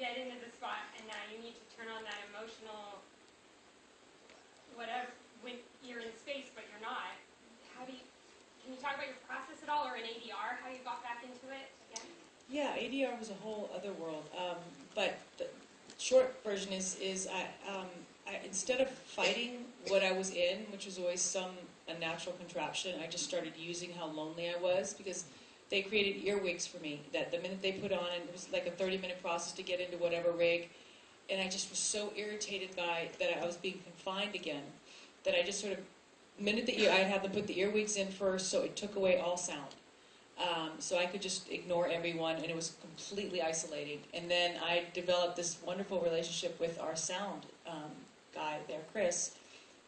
get into the spot, and now you need to turn on that emotional, whatever, when you're in space but you're not. Can you talk about your process at all, or in ADR, how you got back into it again? Yeah, ADR was a whole other world. But the short version is I instead of fighting what I was in, which was always a natural contraption, I just started using how lonely I was, because they created earwigs for me that the minute they put on, and it was like a 30-minute process to get into whatever rig, and I just was so irritated by that I was being confined again, that I just sort of, the minute I'd have them put the earwigs in first, so it took away all sound. So I could just ignore everyone, and it was completely isolating. And then I developed this wonderful relationship with our sound guy there, Chris,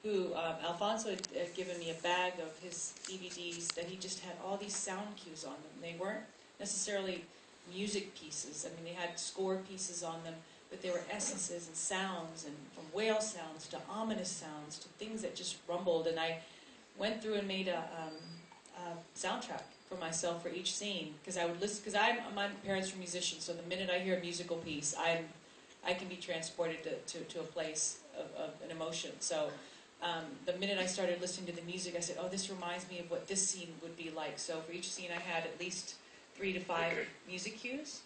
who Alfonso had given me a bag of his DVDs that he just had all these sound cues on them. They weren't necessarily music pieces. I mean, they had score pieces on them, but they were essences and sounds, and from whale sounds to ominous sounds to things that just rumbled. And I went through and made a soundtrack for myself for each scene, because I would listen, because my parents were musicians, so the minute I hear a musical piece, I can be transported to a place of an emotion. So the minute I started listening to the music, I said, oh, this reminds me of what this scene would be like. So for each scene I had at least 3 to 5 music cues,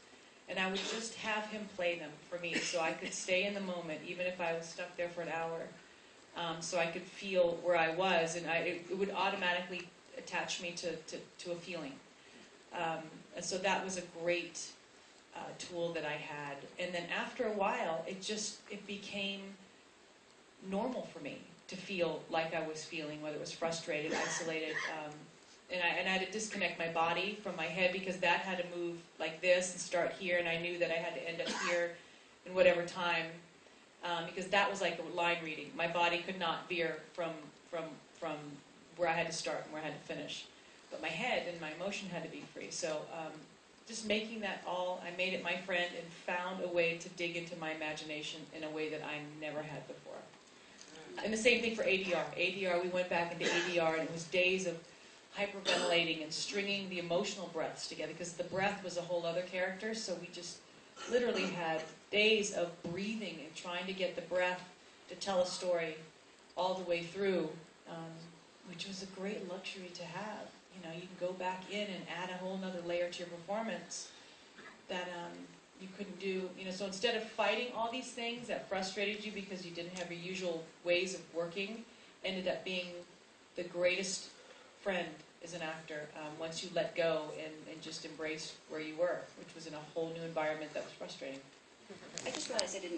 and I would just have him play them for me, so I could stay in the moment, even if I was stuck there for an hour, so I could feel where I was, and it would automatically attach me to a feeling. And so that was a great tool that I had. And then after a while, it became normal for me to feel like I was feeling, whether it was frustrated, isolated, and I had to disconnect my body from my head, because that had to move like this and start here, and I knew that I had to end up here in whatever time, because that was like a line reading. My body could not veer from where I had to start and where I had to finish. But my head and my emotion had to be free. So just making that all, I made it my friend and found a way to dig into my imagination in a way that I never had before. And the same thing for ADR. ADR, we went back into ADR, and it was days of hyperventilating and stringing the emotional breaths together, because the breath was a whole other character. So we just literally had days of breathing and trying to get the breath to tell a story all the way through, which was a great luxury to have. You know, you can go back in and add a whole nother layer to your performance that you couldn't do. You know, so instead of fighting all these things that frustrated you because you didn't have your usual ways of working, ended up being the greatest friend as an actor once you let go and just embrace where you were, which was in a whole new environment that was frustrating. I just realized I didn't